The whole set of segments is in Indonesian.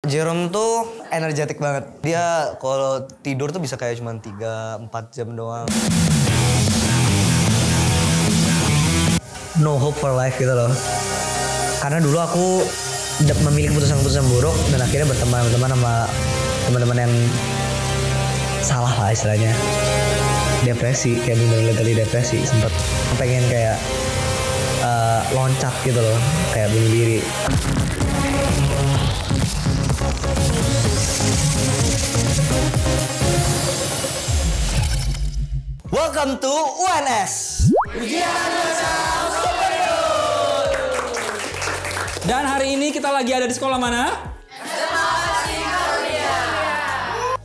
Jerome tuh energetik banget. Dia kalau tidur tuh bisa kayak cuma 3-4 jam doang. No hope for life gitu loh. Karena dulu aku memiliki keputusan-keputusan buruk dan akhirnya berteman sama teman-teman yang salah lah istilahnya. Depresi, kayak bener-bener tadi depresi. Sempet pengen kayak loncat gitu loh, kayak bunuh diri. Welcome to UNS. Ujian Nasional Superior. Dan hari ini kita lagi ada di sekolah mana?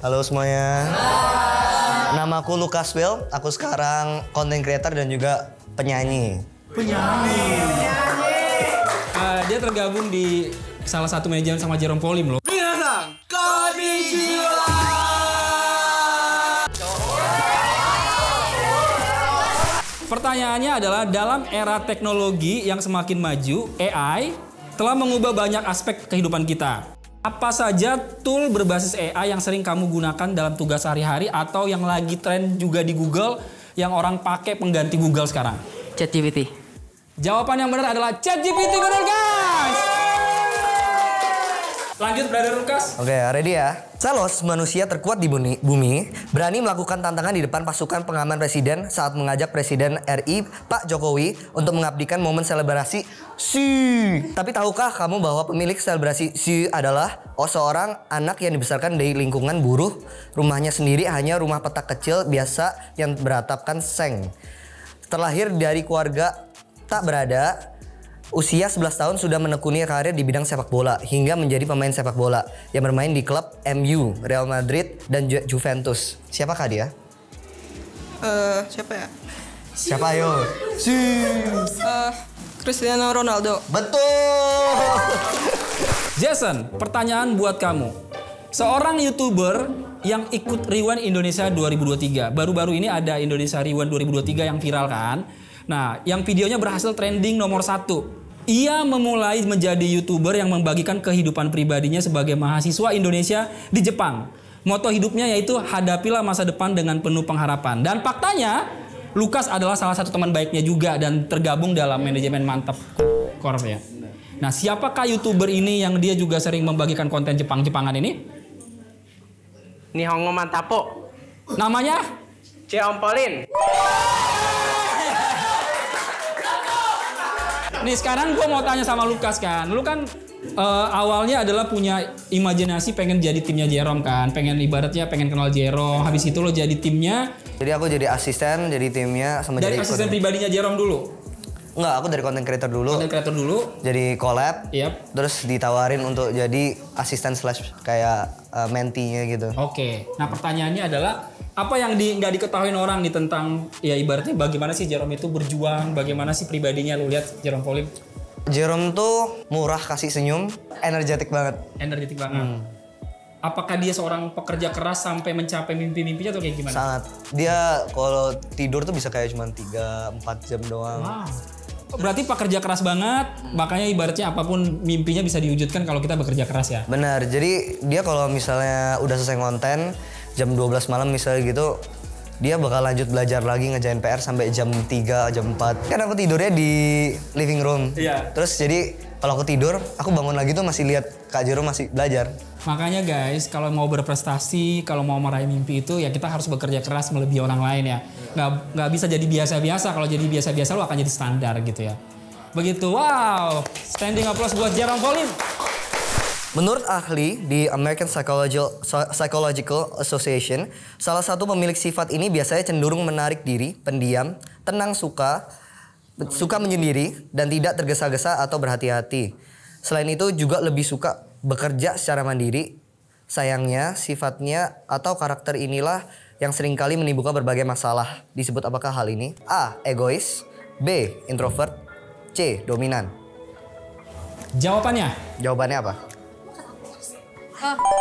Halo semuanya. Nama aku Lukas Will. Aku sekarang content creator dan juga penyanyi. Dia tergabung di salah satu manajemen sama Jerome Polim loh. Minasang, konnichiwa. Pertanyaannya adalah dalam era teknologi yang semakin maju, AI telah mengubah banyak aspek kehidupan kita. Apa saja tool berbasis AI yang sering kamu gunakan dalam tugas sehari-hari atau yang lagi tren juga di Google yang orang pakai pengganti Google sekarang? ChatGPT. Jawaban yang benar adalah ChatGPT, benar guys. Lanjut, Brother Lukas. Oke, ready ya? Salos, manusia terkuat di bumi, berani melakukan tantangan di depan pasukan pengaman presiden saat mengajak Presiden RI Pak Jokowi untuk mengabdikan momen selebrasi SI. Tapi tahukah kamu bahwa pemilik selebrasi SI adalah seorang anak yang dibesarkan dari lingkungan buruh? Rumahnya sendiri hanya rumah petak kecil biasa yang beratapkan seng. Terlahir dari keluarga tak berada, usia 11 tahun sudah menekuni karir di bidang sepak bola hingga menjadi pemain sepak bola yang bermain di klub MU, Real Madrid, dan Juventus. Siapakah dia? Siapa ya? Siapa ayo? Cristiano Ronaldo. Betul! Jason, pertanyaan buat kamu. Seorang YouTuber yang ikut Rewind Indonesia 2023. Baru-baru ini ada Indonesia Rewind 2023 yang viral kan? Nah, yang videonya berhasil trending nomor 1. Ia memulai menjadi YouTuber yang membagikan kehidupan pribadinya sebagai mahasiswa Indonesia di Jepang. Moto hidupnya yaitu hadapilah masa depan dengan penuh pengharapan. Dan faktanya, Lukas adalah salah satu teman baiknya juga dan tergabung dalam manajemen Mantap Corp ya. Nah, siapakah YouTuber ini yang dia juga sering membagikan konten Jepang-Jepangan ini? Nihongo Mantapo. Namanya? Ceompolin. Nih sekarang gue mau tanya sama Lukas kan. Lu kan awalnya adalah punya imajinasi pengen jadi timnya Jerome kan. Pengen ibaratnya pengen kenal Jerome. Habis itu lo jadi timnya. Jadi aku jadi asisten, jadi timnya sama Dari jadi asisten pribadinya Jerome dulu? Enggak, aku dari content creator dulu. Content creator dulu? Jadi collab. Yap. Terus ditawarin untuk jadi asisten slash kayak mentinya gitu. Oke. Nah pertanyaannya adalah apa yang nggak diketahui orang nih tentang ya ibaratnya bagaimana sih Jerome itu berjuang, bagaimana sih pribadinya lu lihat Jerome Polim? Jerome tuh murah, kasih senyum, energetik banget. Energetik banget. Apakah dia seorang pekerja keras sampai mencapai mimpi-mimpinya atau kayak gimana? Sangat. Dia kalau tidur tuh bisa kayak cuma 3-4 jam doang. Wow. Berarti pekerja keras banget, makanya ibaratnya apapun mimpinya bisa diwujudkan kalau kita bekerja keras ya? Benar, jadi dia kalau misalnya udah selesai konten, jam 12 malam misalnya gitu, dia bakal lanjut belajar lagi ngerjain PR sampai jam 3, jam 4. Kan aku tidurnya di living room. Iya. Terus jadi kalau aku tidur, aku bangun lagi tuh masih lihat Kak Jerome masih belajar. Makanya guys, kalau mau berprestasi, kalau mau meraih mimpi itu ya kita harus bekerja keras melebihi orang lain ya. Nggak bisa jadi biasa-biasa, kalau jadi biasa-biasa lo akan jadi standar gitu ya. Begitu, wow. Standing applause buat Jerome Polim. Menurut ahli di American Psychological Association, salah satu pemilik sifat ini biasanya cenderung menarik diri, pendiam, tenang, suka menyendiri, dan tidak tergesa-gesa atau berhati-hati. Selain itu juga lebih suka bekerja secara mandiri. Sayangnya, sifatnya atau karakter inilah yang seringkali menimbulkan berbagai masalah. Disebut apakah hal ini? A. Egois. B. Introvert. C. Dominan. Jawabannya? Jawabannya apa?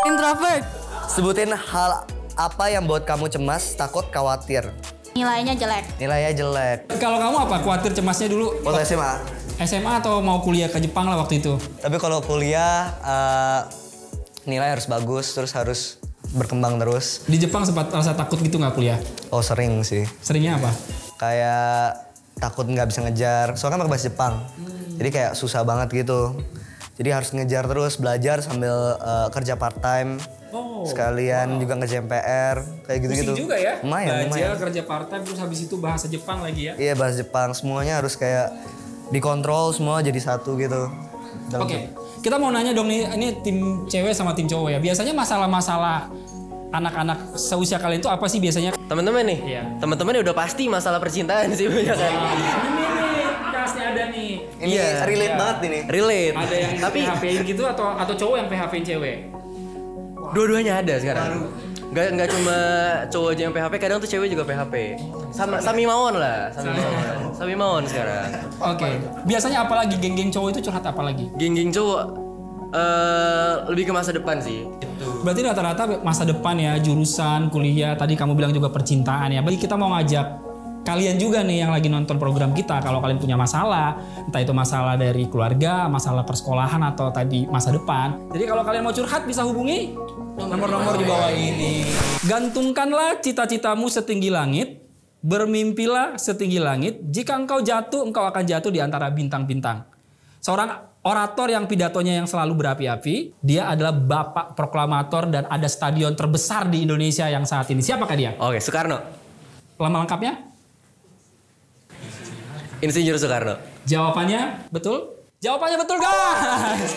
Introvert. Sebutin hal apa yang buat kamu cemas, takut, khawatir. Nilainya jelek. Nilainya jelek. Kalau kamu apa? Khawatir cemasnya dulu? Waktu SMA. SMA atau mau kuliah ke Jepang lah waktu itu? Tapi kalau kuliah nilai harus bagus, terus harus berkembang terus. Di Jepang sempat rasa takut gitu nggak kuliah? Oh sering sih. Seringnya apa? Kayak takut nggak bisa ngejar. Soalnya kan pakai bahasa Jepang. Jadi kayak susah banget gitu. Jadi harus ngejar terus, belajar sambil kerja part time. Sekalian juga ngerjain PR, kayak gitu-gitu. Pusing juga ya? Lumayan. Kerja part time terus habis itu bahasa Jepang lagi ya? Iya bahasa Jepang, semuanya harus kayak dikontrol semua jadi satu gitu. Oke, kita mau nanya dong nih, ini tim cewek sama tim cowok ya. Biasanya masalah-masalah anak-anak seusia kalian itu apa sih biasanya? Teman-teman nih, Iya. teman-teman udah pasti masalah percintaan sih banyak kan. Ini nih, kasnya ada nih. Ini relate banget ini. Relate. Ada yang tapi PHP-in gitu atau cowok yang PHP-in cewek? dua-duanya ada sekarang. Nggak cuma cowok aja yang PHP, kadang tuh cewek juga PHP. Sami mawon lah, sami mawon sekarang. Oke. Biasanya apalagi geng-geng cowok itu curhat apalagi? Geng-geng cowok lebih ke masa depan sih. Berarti rata-rata masa depan ya, jurusan, kuliah, tadi kamu bilang juga percintaan ya. Bagi kita mau ngajak kalian juga nih yang lagi nonton program kita, kalau kalian punya masalah, entah itu masalah dari keluarga, masalah persekolahan atau tadi masa depan. Jadi kalau kalian mau curhat bisa hubungi nomor-nomor di bawah ini. Gantungkanlah cita-citamu setinggi langit, bermimpilah setinggi langit. Jika engkau jatuh, engkau akan jatuh di antara bintang-bintang. Seorang orator yang pidatonya yang selalu berapi-api, dia adalah bapak proklamator dan ada stadion terbesar di Indonesia yang saat ini. Siapakah dia? Oke, Soekarno. Lama lengkapnya? Insinyur Soekarno. Jawabannya betul? Jawabannya betul guys!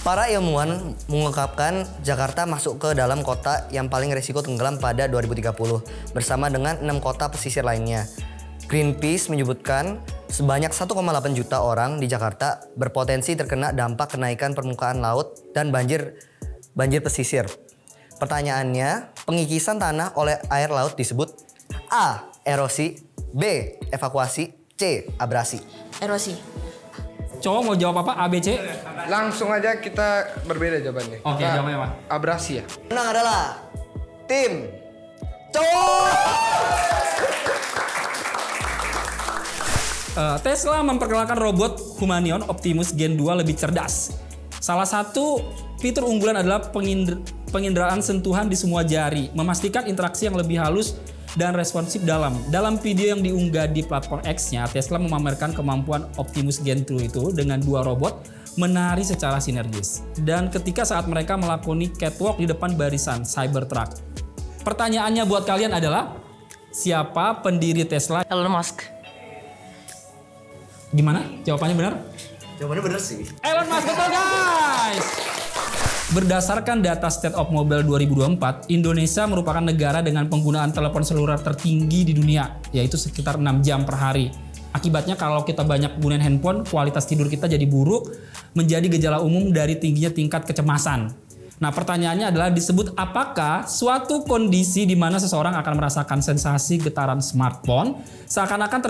Para ilmuwan mengungkapkan Jakarta masuk ke dalam kota yang paling risiko tenggelam pada 2030 bersama dengan 6 kota pesisir lainnya. Greenpeace menyebutkan sebanyak 1,8 juta orang di Jakarta berpotensi terkena dampak kenaikan permukaan laut dan banjir pesisir. Pertanyaannya, pengikisan tanah oleh air laut disebut A. Erosi, B. Evakuasi, C. Abrasi. Erosi. Cowok mau jawab apa? A, B, C? Langsung aja kita berbeda jawabannya. Oke, Kita jawabannya apa? Abrasi ya. Menang adalah tim cowok. Tesla memperkenalkan robot Humanion Optimus Gen 2 lebih cerdas. Salah satu fitur unggulan adalah penginderaan sentuhan di semua jari, memastikan interaksi yang lebih halus dan responsif dalam video yang diunggah di platform X-nya, Tesla memamerkan kemampuan Optimus Gen 2 itu dengan dua robot menari secara sinergis. Dan ketika saat mereka melakoni catwalk di depan barisan Cybertruck. Pertanyaannya buat kalian adalah, siapa pendiri Tesla? Elon Musk. Gimana? Jawabannya benar? Jawabannya bener sih. Elon Musk, betul guys! Berdasarkan data State of Mobile 2024, Indonesia merupakan negara dengan penggunaan telepon seluler tertinggi di dunia, yaitu sekitar 6 jam per hari. Akibatnya kalau kita banyak gunain handphone, kualitas tidur kita jadi buruk, menjadi gejala umum dari tingginya tingkat kecemasan. Nah, pertanyaannya adalah disebut apakah suatu kondisi di mana seseorang akan merasakan sensasi getaran smartphone seakan-akan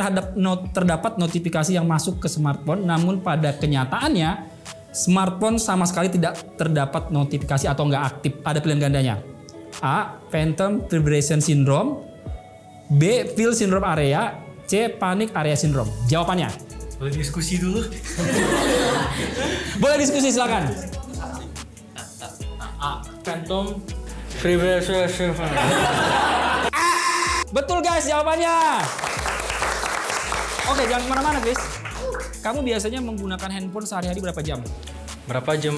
terdapat notifikasi yang masuk ke smartphone, namun pada kenyataannya smartphone sama sekali tidak terdapat notifikasi atau nggak aktif. Ada pilihan gandanya. A. Phantom Vibration Syndrome. B. Fill Syndrome Area. C. Panic Area Syndrome. Jawabannya? Boleh diskusi dulu. Boleh diskusi, silakan. Phantom Vibration Syndrome. Betul guys jawabannya. Oke, jangan kemana-mana guys. Kamu biasanya menggunakan handphone sehari-hari berapa jam? Berapa jam?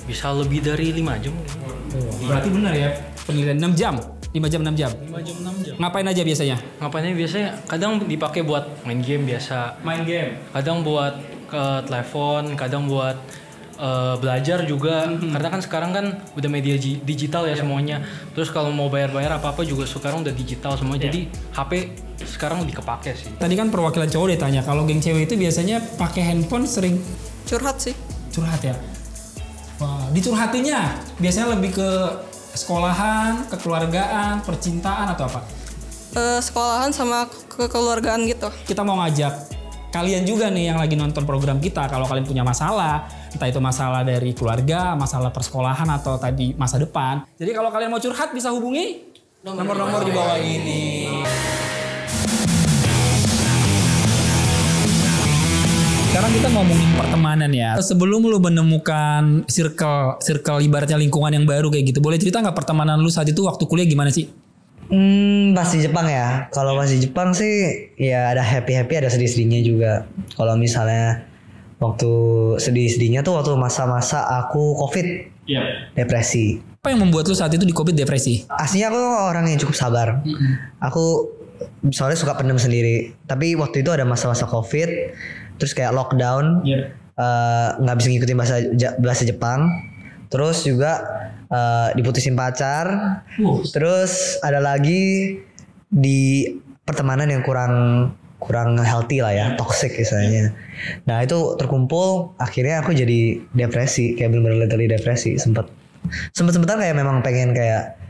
Bisa lebih dari 5 jam. Berarti benar ya penelitian 6 jam. 5 jam 6 jam. 5 jam 6 jam. Ngapain aja biasanya? Ngapainnya biasanya kadang dipakai buat main game biasa. Main game. Kadang buat ke telepon, kadang buat belajar juga. Karena kan sekarang kan udah media digital ya semuanya. Terus kalau mau bayar-bayar apa-apa juga sekarang udah digital semua. Jadi HP sekarang lebih kepake sih. Tadi kan perwakilan cowok ditanya, kalau geng cewek itu biasanya pakai handphone sering Curhat sih. curhat ya? Wah, dicurhatinya biasanya lebih ke sekolahan, kekeluargaan, percintaan atau apa? Sekolahan sama kekeluargaan gitu. Kita mau ngajak kalian juga nih yang lagi nonton program kita, kalau kalian punya masalah, entah itu masalah dari keluarga, masalah persekolahan atau tadi masa depan. Jadi kalau kalian mau curhat bisa hubungi nomor-nomor di bawah ini. sekarang kita ngomongin pertemanan ya. Sebelum lu menemukan circle ibaratnya lingkungan yang baru kayak gitu, boleh cerita nggak pertemanan lu saat itu waktu kuliah gimana sih? Pas di Jepang ya. Kalau pas di Jepang sih ya ada happy-happy, ada sedih-sedihnya juga. Kalau misalnya waktu sedih-sedihnya tuh waktu masa-masa aku COVID, depresi. Apa yang membuat lu saat itu di COVID depresi? Aslinya aku orang yang cukup sabar. Aku soalnya suka pendem sendiri. Tapi waktu itu ada masa-masa COVID, terus kayak lockdown, nggak bisa ngikutin bahasa Jepang. Terus juga diputusin pacar. Terus ada lagi di pertemanan yang kurang healthy lah ya, toxic misalnya. Nah itu terkumpul, akhirnya aku jadi depresi, kayak bener-bener literally depresi. Sempet-sempetan kayak memang pengen kayak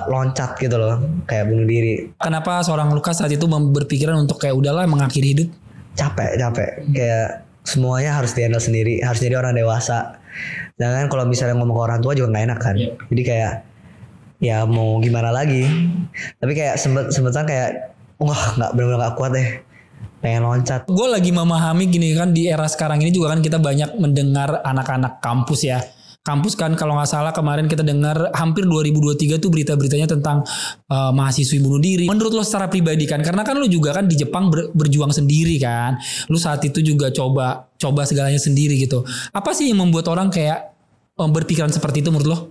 loncat gitu loh, kayak bunuh diri. Kenapa seorang Lukas saat itu berpikiran untuk kayak udahlah mengakhiri hidup? Capek, kayak semuanya harus dihandle sendiri, harus jadi orang dewasa. Jangan kalau misalnya ngomong ke orang tua juga nggak enak kan. Jadi kayak ya mau gimana lagi. Tapi kayak sempetan kayak wah nggak benar-benar nggak kuat deh, pengen loncat. Gue lagi memahami gini kan, di era sekarang ini juga kan kita banyak mendengar anak-anak kampus ya. Kampus kan kalau nggak salah kemarin kita dengar hampir 2023 tuh berita-beritanya tentang mahasiswi bunuh diri. Menurut lo secara pribadi kan, karena kan lo juga kan di Jepang berjuang sendiri kan. Lo saat itu juga coba segalanya sendiri gitu. Apa sih yang membuat orang kayak berpikiran seperti itu menurut lo?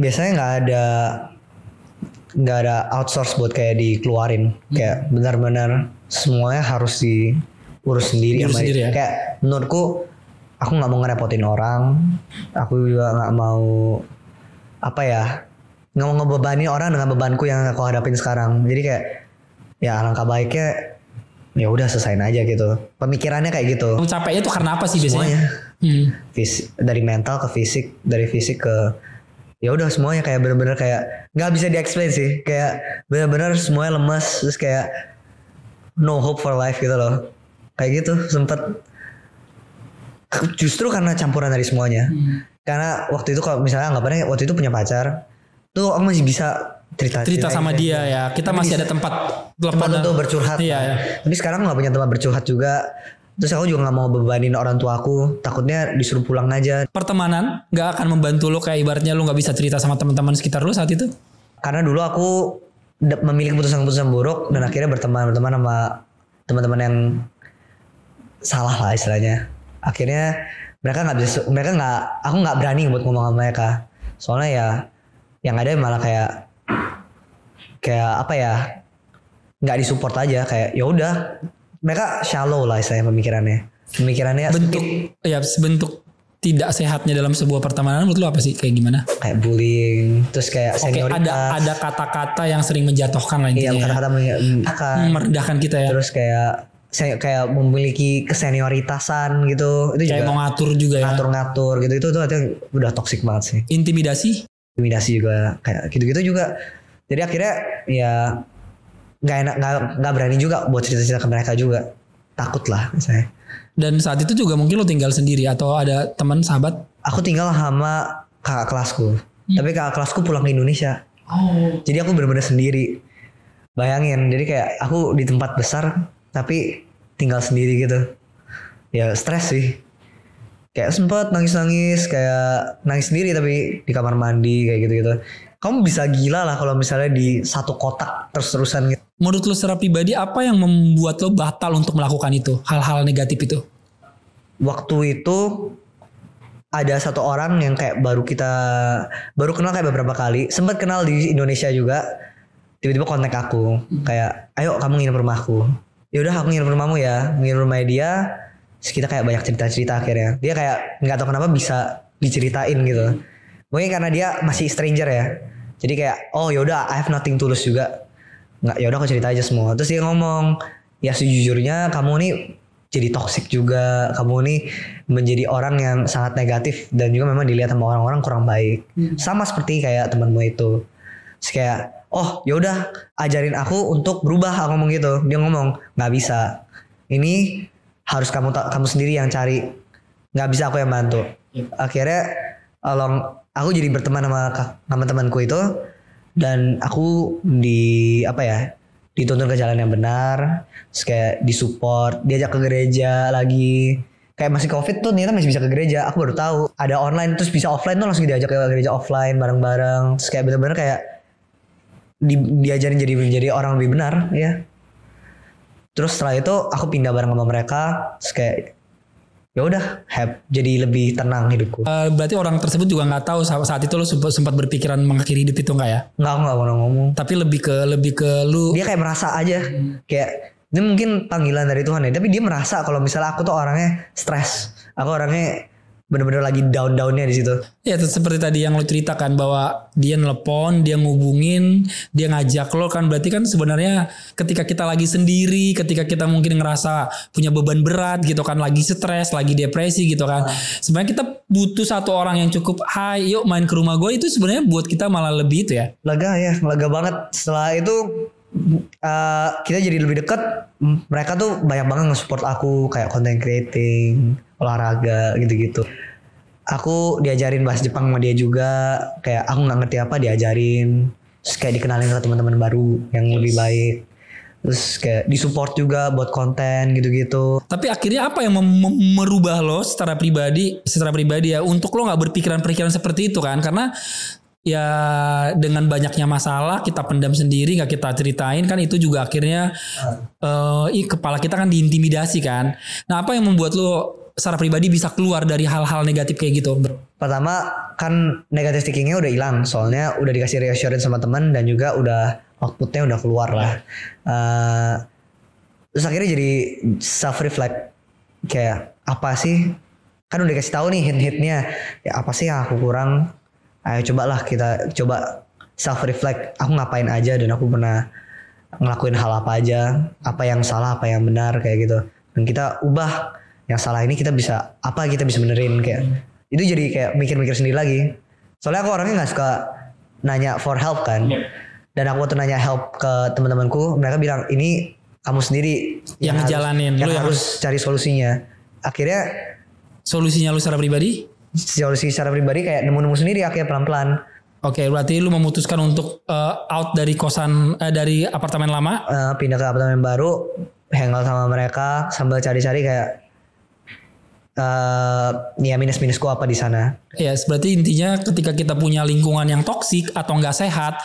Biasanya nggak ada outsource buat kayak dikeluarin. Kayak benar-benar semuanya harus diurus sendiri. Ya? Kayak menurutku aku nggak mau ngerepotin orang, aku juga nggak mau nggak mau ngebebani orang dengan bebanku yang aku hadapin sekarang. Jadi kayak ya alangkah baiknya ya udah selesain aja gitu. Pemikirannya kayak gitu. Capeknya tuh karena apa sih biasanya? Dari mental ke fisik, dari fisik ke ya udah semuanya kayak bener-bener kayak nggak bisa di-explain sih. Kayak bener-bener semuanya lemas, terus kayak no hope for life gitu loh. Kayak gitu sempet. Justru karena campuran dari semuanya. Karena waktu itu kalau misalnya anggapannya waktu itu punya pacar, tuh aku masih bisa cerita sama dia ya. Kita masih ada tempat untuk bercurhat. Iya. Tapi sekarang nggak punya tempat bercurhat juga. Terus aku juga nggak mau bebanin orang tua aku. Takutnya disuruh pulang aja. Pertemanan nggak akan membantu lo kayak ibaratnya lo nggak bisa cerita sama teman-teman sekitar lo saat itu. Karena dulu aku memiliki keputusan-keputusan buruk dan akhirnya berteman sama teman-teman yang salah lah istilahnya. Akhirnya aku nggak berani buat ngomong sama mereka. Soalnya ya yang ada malah kayak nggak disupport aja, kayak ya udah mereka shallow lah istilahnya pemikirannya bentuk tidak sehatnya dalam sebuah pertemanan menurut lu apa sih, kayak gimana? Kayak bullying, terus kayak senioritas. Ada kata-kata yang sering menjatuhkan lah intinya. Iya, kata-kata merendahkan kita ya. Terus kayak memiliki kesenioritasan gitu. Itu kayak juga mau ngatur juga ya. Ngatur-ngatur gitu. Itu udah toksik banget sih. Intimidasi juga kayak gitu-gitu juga. Jadi akhirnya ya nggak berani juga buat cerita-cerita ke mereka juga. Takut lah misalnya. Dan saat itu juga mungkin lo tinggal sendiri atau ada teman sahabat? Aku tinggal sama kakak kelasku. Tapi kakak kelasku pulang ke Indonesia. Jadi aku benar-benar sendiri. Bayangin, jadi kayak aku di tempat besar tapi tinggal sendiri gitu. Ya stres sih. Kayak sempet nangis-nangis, kayak nangis sendiri tapi di kamar mandi kayak gitu-gitu. Kamu bisa gila lah kalau misalnya di satu kotak terus-terusan gitu. Menurut lo secara pribadi apa yang membuat lo batal untuk melakukan itu? Hal-hal negatif itu? Waktu itu ada satu orang yang kayak baru kenal kayak beberapa kali. Sempat kenal di Indonesia juga. Tiba-tiba kontak aku. Kayak ayo kamu nginep rumahku. Ya udah aku nginep rumahmu ya. Nginep rumahnya dia. Terus kita kayak banyak cerita-cerita akhirnya. Dia kayak gak tahu kenapa bisa diceritain gitu. Mungkin karena dia masih stranger ya. Jadi kayak oh yaudah I have nothing to lose juga. Nggak, yaudah aku cerita aja semua. Terus dia ngomong, ya sejujurnya kamu nih jadi toksik juga. Kamu nih menjadi orang yang sangat negatif dan juga memang dilihat sama orang-orang kurang baik. Sama seperti kayak temanmu itu. Terus kayak oh yaudah ajarin aku untuk berubah. Aku ngomong gitu. Dia ngomong nggak bisa. Ini harus kamu sendiri yang cari. Nggak bisa aku yang bantu. Akhirnya aku jadi berteman sama temanku itu. Dan aku dituntun ke jalan yang benar, terus kayak disupport, diajak ke gereja lagi. Kayak masih COVID tuh ternyata masih bisa ke gereja. Aku baru tahu ada online terus bisa offline tuh, langsung diajak ke gereja offline bareng-bareng. Terus kayak bener-bener kayak diajarin jadi orang lebih benar ya. Terus setelah itu aku pindah bareng sama mereka. Terus kayak ya udah jadi lebih tenang hidupku. Berarti orang tersebut juga nggak tahu saat itu lo sempat berpikiran mengakhiri hidup itu nggak ya? Nggak pernah ngomong. Tapi lebih ke lu. Dia kayak merasa aja kayak ini mungkin panggilan dari Tuhan ya. Tapi dia merasa kalau misalnya aku tuh orangnya stres. Aku orangnya bener-bener lagi down-downnya di situ. Ya seperti tadi yang lo ceritakan bahwa dia nelpon, dia ngubungin, dia ngajak lo kan, berarti kan sebenarnya ketika kita lagi sendiri, ketika kita mungkin ngerasa punya beban berat gitu kan, lagi stres, lagi depresi gitu kan, sebenarnya kita butuh satu orang yang cukup, hai yuk main ke rumah gue, itu sebenarnya buat kita malah lebih itu ya. Lega banget. Setelah itu kita jadi lebih dekat. Mereka tuh banyak banget nge-support aku kayak content creating, olahraga gitu-gitu. Aku diajarin bahasa Jepang sama dia juga. Kayak aku nggak ngerti apa diajarin. Terus kayak dikenalin ke teman-teman baru yang lebih baik. Terus kayak disupport juga buat konten gitu-gitu. Tapi akhirnya apa yang merubah lo secara pribadi ya untuk lo nggak berpikiran-pikiran seperti itu kan? Karena ya dengan banyaknya masalah kita pendam sendiri, nggak kita ceritain kan, itu juga akhirnya kepala kita kan diintimidasi kan. Nah apa yang membuat lo secara pribadi bisa keluar dari hal-hal negatif kayak gitu bro? Pertama kan negative thinkingnya udah hilang, soalnya udah dikasih reassurance sama teman dan juga udah outputnya udah keluar lah. Terus akhirnya jadi self reflect, kayak apa sih, kan udah dikasih tahu nih hint-hintnya, ya apa sih yang aku kurang. Ayo cobalah kita coba self reflect, aku ngapain aja dan aku pernah ngelakuin hal apa aja, apa yang salah apa yang benar kayak gitu, dan kita ubah yang salah ini, kita bisa benerin. Kayak itu jadi kayak mikir-mikir sendiri lagi, soalnya aku orangnya nggak suka nanya for help kan. Dan aku waktu nanya help ke teman-temanku, mereka bilang ini kamu sendiri yang ngejalanin, yang harus cari solusinya. Akhirnya solusinya lu secara pribadi? Solusi secara pribadi kayak nemu-nemu sendiri akhirnya pelan-pelan. Oke, berarti lu memutuskan untuk out dari kosan, dari apartemen lama, pindah ke apartemen baru, hangout sama mereka sambil cari-cari kayak ya minus-minusku apa di sana. Ya, berarti intinya ketika kita punya lingkungan yang toksik atau nggak sehat,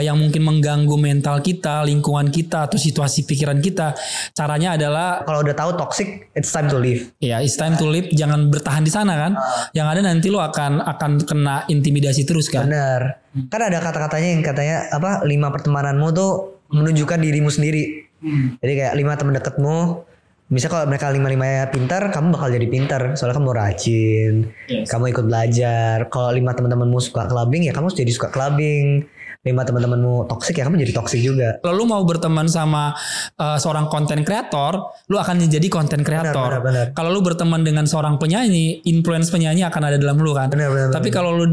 yang mungkin mengganggu mental kita, lingkungan kita atau situasi pikiran kita, caranya adalah kalau udah tahu toxic, it's time to leave. Ya, it's time to leave. Jangan bertahan di sana kan. Yang ada nanti lo akan kena intimidasi terus kan. Bener. Kan ada kata-katanya yang katanya apa? 5 pertemananmu tuh menunjukkan dirimu sendiri. Jadi kayak 5 teman dekatmu. Misal kalau mereka 5-5-nya pintar, kamu bakal jadi pintar. Soalnya kamu rajin, kamu ikut belajar. Kalau 5 teman-temanmu suka clubbing, ya kamu jadi suka clubbing. 5 teman-temanmu toksik, ya kamu jadi toksik juga. Kalau lu mau berteman sama seorang konten kreator, lu akan jadi konten kreator. Kalau lu berteman dengan seorang penyanyi, influence penyanyi akan ada dalam lu kan. Tapi kalau lu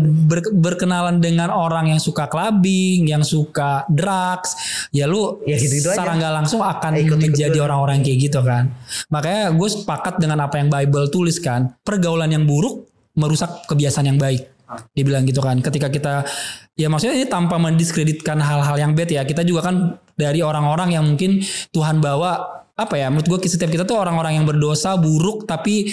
berkenalan dengan orang yang suka clubbing, yang suka drugs, ya lu ya gitu-gitu secara nggak langsung akan ikut menjadi orang-orang kayak gitu kan. Makanya gue sepakat dengan apa yang Bible tulis kan. Pergaulan yang buruk merusak kebiasaan yang baik. Dia bilang gitu kan. Ketika kita, ya maksudnya ini tanpa mendiskreditkan hal-hal yang bad ya. Kita juga kan dari orang-orang yang mungkin Tuhan bawa, apa ya, menurut gue setiap kita tuh orang-orang yang berdosa, buruk, tapi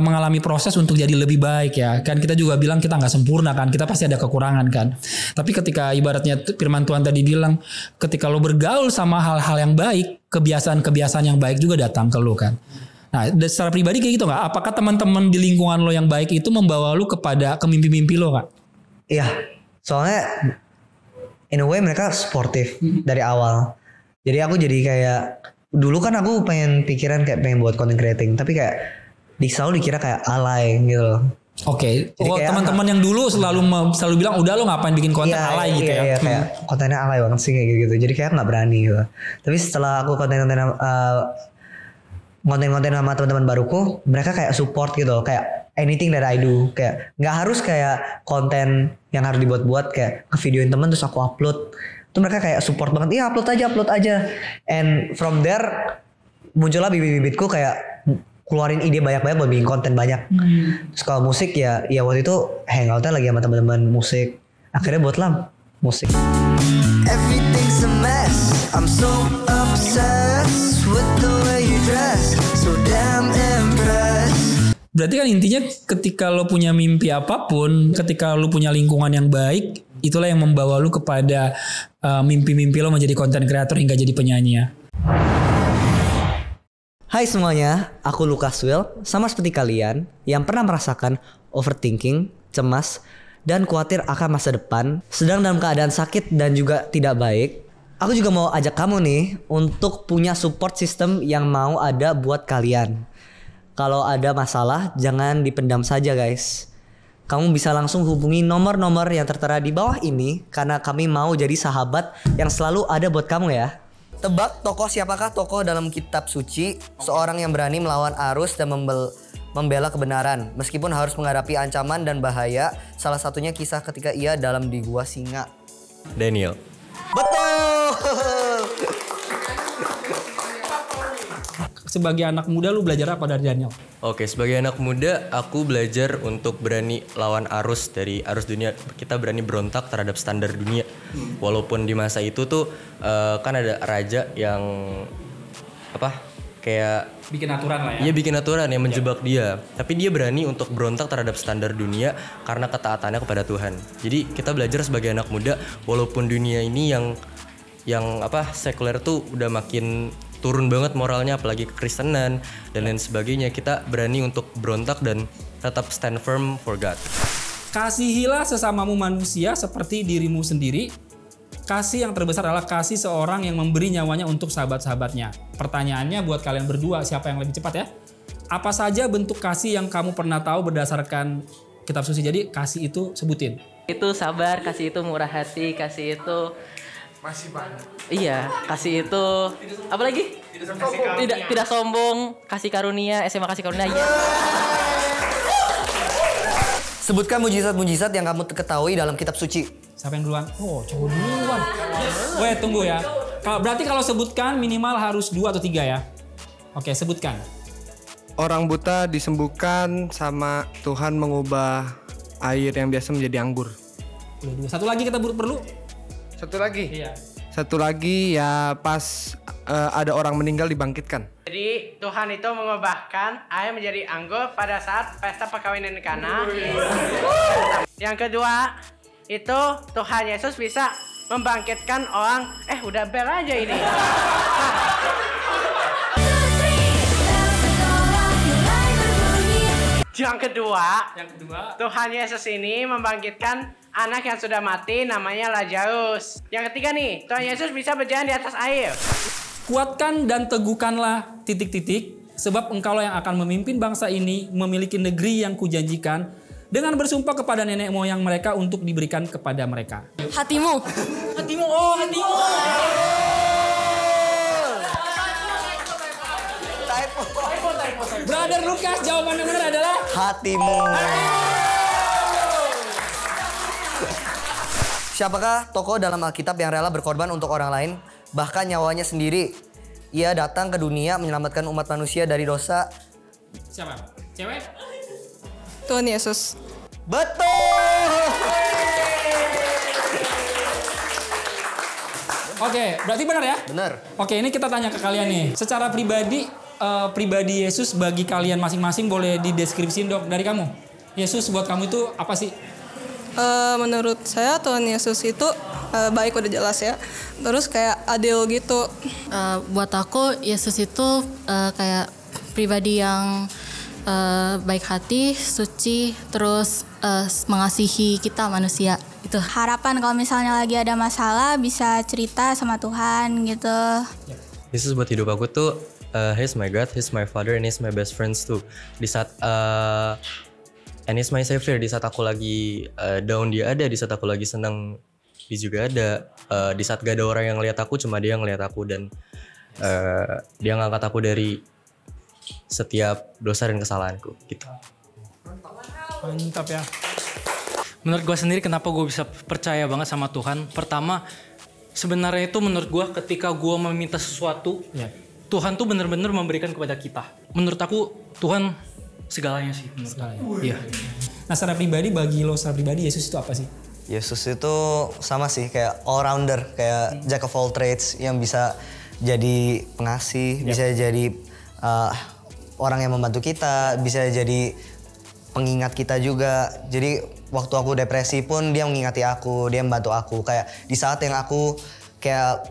mengalami proses untuk jadi lebih baik ya. Kan kita juga bilang kita gak sempurna kan. Kita pasti ada kekurangan kan. Tapi ketika ibaratnya firman Tuhan tadi bilang, ketika lo bergaul sama hal-hal yang baik, kebiasaan-kebiasaan yang baik juga datang ke lo kan. Nah, secara pribadi kayak gitu gak? Apakah teman-teman di lingkungan lo yang baik itu membawa lo ke mimpi-mimpi lo gak? Iya, soalnya in a way mereka sportif dari awal. Jadi aku jadi kayak, dulu kan aku pengen buat content creating, tapi kayak selalu dikira kayak alay gitu loh. Oke. Teman-teman yang dulu selalu bilang udah lo ngapain bikin konten alay gitu ya. Iya, kayak kontennya alay banget sih kayak gitu. Jadi kayak nggak berani gitu. Tapi setelah aku konten-konten sama teman-teman baruku, mereka kayak support gitu, kayak anything that I do, kayak nggak harus kayak konten yang harus dibuat-buat, kayak ngevideoin temen terus aku upload, tuh mereka kayak support banget, iya upload aja, and from there muncullah bibit-bibitku kayak keluarin ide banyak-banyak buat bikin konten banyak. Terus kalau musik ya waktu itu hangoutnya lagi sama teman-teman musik, akhirnya buatlah musik. Everything's a mess. I'm so obsessed with the way you dress, so damn impressed. Berarti kan intinya ketika lo punya mimpi apapun, ketika lo punya lingkungan yang baik, itulah yang membawa lo kepada mimpi-mimpi lo menjadi content creator hingga jadi penyanyi ya. Hai semuanya, aku Lukas Will. Sama seperti kalian yang pernah merasakan overthinking, cemas, dan khawatir akan masa depan, sedang dalam keadaan sakit dan juga tidak baik. Aku juga mau ajak kamu nih untuk punya support system yang mau ada buat kalian. Kalau ada masalah, jangan dipendam saja guys. Kamu bisa langsung hubungi nomor-nomor yang tertera di bawah ini, karena kami mau jadi sahabat yang selalu ada buat kamu ya. Tebak tokoh siapakah tokoh dalam kitab suci? Seorang yang berani melawan arus dan membela kebenaran, meskipun harus menghadapi ancaman dan bahaya. Salah satunya kisah ketika ia dalam di gua singa. Daniel. Betul. Sebagai anak muda lu belajar apa dari Daniel? Oke, sebagai anak muda aku belajar untuk berani lawan arus dari arus dunia. Kita berani berontak terhadap standar dunia. Walaupun di masa itu tuh kan ada raja yang kayak Bikin aturan lah ya. Iya, bikin aturan yang menjebak dia. Tapi dia berani untuk berontak terhadap standar dunia karena ketaatannya kepada Tuhan. Jadi kita belajar sebagai anak muda, walaupun dunia ini yang sekuler tuh udah makin turun banget moralnya, apalagi kekristenan dan lain sebagainya, kita berani untuk berontak dan tetap stand firm for God. Kasihilah sesamamu manusia seperti dirimu sendiri. Kasih yang terbesar adalah kasih seorang yang memberi nyawanya untuk sahabat-sahabatnya. Pertanyaannya buat kalian berdua, siapa yang lebih cepat ya? Apa saja bentuk kasih yang kamu pernah tahu berdasarkan kitab suci? Jadi kasih itu sebutin. Itu sabar, kasih itu murah hati, kasih itu Masih banyak. iya, kasih itu apa lagi? Tidak sombong, kasih karunia, SMA kasih karunia. Iya. Sebutkan mujizat-mujizat yang kamu ketahui dalam kitab suci. Siapa yang duluan? Oh, cowok duluan. Weh, tunggu ya. Berarti kalau sebutkan minimal harus 2 atau 3 ya. Oke, sebutkan. Orang buta disembuhkan sama Tuhan mengubah air yang biasa menjadi anggur. Satu lagi kita perlu. Satu lagi. Iya. Satu lagi ya pas ada orang meninggal dibangkitkan. Jadi Tuhan itu mengubahkan air menjadi anggur pada saat pesta perkawinan di Kana. Yang kedua itu Tuhan Yesus bisa membangkitkan orang. Udah bel aja ini. Yang kedua, Tuhan Yesus ini membangkitkan anak yang sudah mati namanya Lazarus. Yang ketiga nih, Tuhan Yesus bisa berjalan di atas air. Kuatkan dan teguhkanlah ... sebab engkaulah yang akan memimpin bangsa ini memiliki negeri yang kujanjikan dengan bersumpah kepada nenek moyang mereka untuk diberikan kepada mereka. Hatimu. Brother Lukas, jawaban yang benar adalah Hatimu. Siapakah tokoh dalam Alkitab yang rela berkorban untuk orang lain, bahkan nyawanya sendiri? Ia datang ke dunia menyelamatkan umat manusia dari dosa. siapa? Cewek? Tuhan Yesus. Betul. Oke, berarti benar ya? Benar. Oke, ini kita tanya ke kalian nih. Secara pribadi, pribadi Yesus bagi kalian masing-masing boleh dideskripsiin dok dari kamu. Yesus buat kamu itu apa sih? Menurut saya Tuhan Yesus itu baik, udah jelas ya. Terus kayak adil gitu. Buat aku Yesus itu kayak pribadi yang baik hati, suci, terus mengasihi kita manusia. Itu harapan kalau misalnya lagi ada masalah bisa cerita sama Tuhan gitu. Yesus buat hidup aku tuh He's my God, He's my Father, and He's my best friends tuh. Di saat and He's my Savior. Di saat aku lagi down dia ada, di saat aku lagi senang dia juga ada. Di saat gak ada orang yang ngeliat aku, cuma dia yang ngeliat aku, dan dia ngangkat aku dari setiap dosa dan kesalahanku gitu. Mantap ya. Menurut gue sendiri kenapa gue bisa percaya banget sama Tuhan. Pertama, sebenarnya itu menurut gue ketika gue meminta sesuatu, Tuhan tuh bener-bener memberikan kepada kita. Menurut aku Tuhan segalanya sih. Segalanya. Iya. Nah secara pribadi, bagi lo secara pribadi Yesus itu apa sih? Yesus itu sama sih kayak all rounder, kayak jack of all trades yang bisa jadi pengasih, bisa jadi orang yang membantu kita, bisa jadi pengingat kita juga. Jadi waktu aku depresi pun dia mengingati aku, dia membantu aku. Kayak di saat yang aku kayak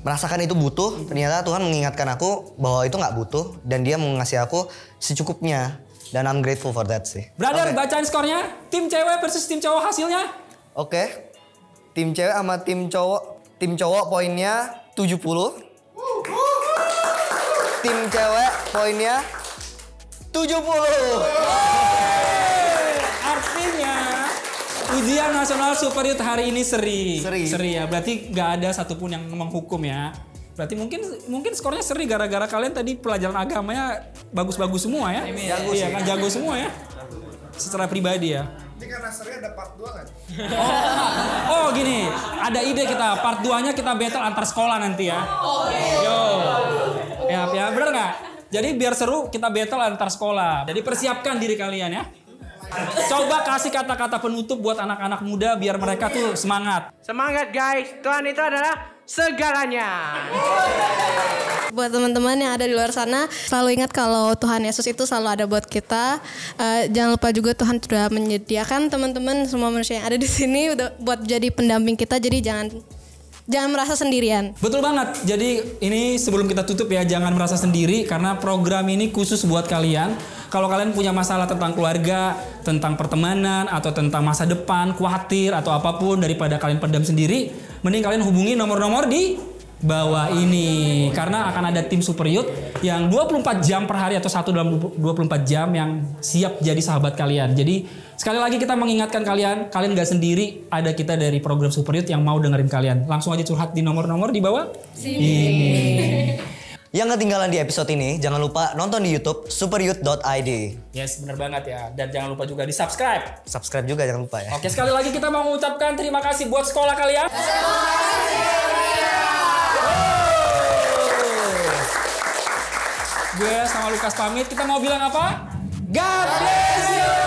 merasakan itu butuh, ternyata Tuhan mengingatkan aku bahwa itu nggak butuh dan dia mengasihi aku secukupnya. Dan I'm grateful for that sih. Brother, bacain skornya. Tim cewek versus tim cowok hasilnya. Oke. Tim cewek sama tim cowok. Tim cowok poinnya 70. Tim cewek poinnya 70. Artinya ujian nasional Super Youth hari ini seri ya. Berarti nggak ada satupun yang menghukum ya. Berarti mungkin skornya seri gara-gara kalian tadi pelajaran agamanya bagus-bagus semua ya. Iya kan, jago semua ya. Secara pribadi ya. Ini karena seri ada part 2 kan? Oh gini, ada ide kita part 2-nya kita battle antar sekolah nanti ya. Yo. Ya bener nggak? Jadi biar seru kita battle antar sekolah. Jadi persiapkan diri kalian ya. Coba kasih kata-kata penutup buat anak-anak muda biar mereka tuh semangat. Semangat guys, Tuhan itu adalah segalanya. Buat teman-teman yang ada di luar sana, selalu ingat kalau Tuhan Yesus itu selalu ada buat kita. Jangan lupa juga Tuhan sudah menyediakan teman-teman semua manusia yang ada di sini udah buat jadi pendamping kita. Jadi jangan merasa sendirian. Betul banget. Jadi ini sebelum kita tutup ya, jangan merasa sendiri karena program ini khusus buat kalian. Kalau kalian punya masalah tentang keluarga, tentang pertemanan, atau tentang masa depan, khawatir, atau apapun daripada kalian pendam sendiri, mending kalian hubungi nomor-nomor di bawah ini. Karena akan ada tim Super Youth yang 24 jam per hari atau satu dalam 24 jam yang siap jadi sahabat kalian. Jadi sekali lagi kita mengingatkan kalian gak sendiri, ada kita dari program Super Youth yang mau dengerin kalian. Langsung aja curhat di nomor-nomor di bawah ini. Yang ketinggalan di episode ini, jangan lupa nonton di YouTube superyouth.id. Yes, bener banget ya. Dan jangan lupa juga di subscribe. Subscribe juga jangan lupa ya. Oke, sekali lagi kita mau mengucapkan terima kasih buat sekolah kalian. Gue sama Lukas pamit. Kita mau bilang apa? God bless you.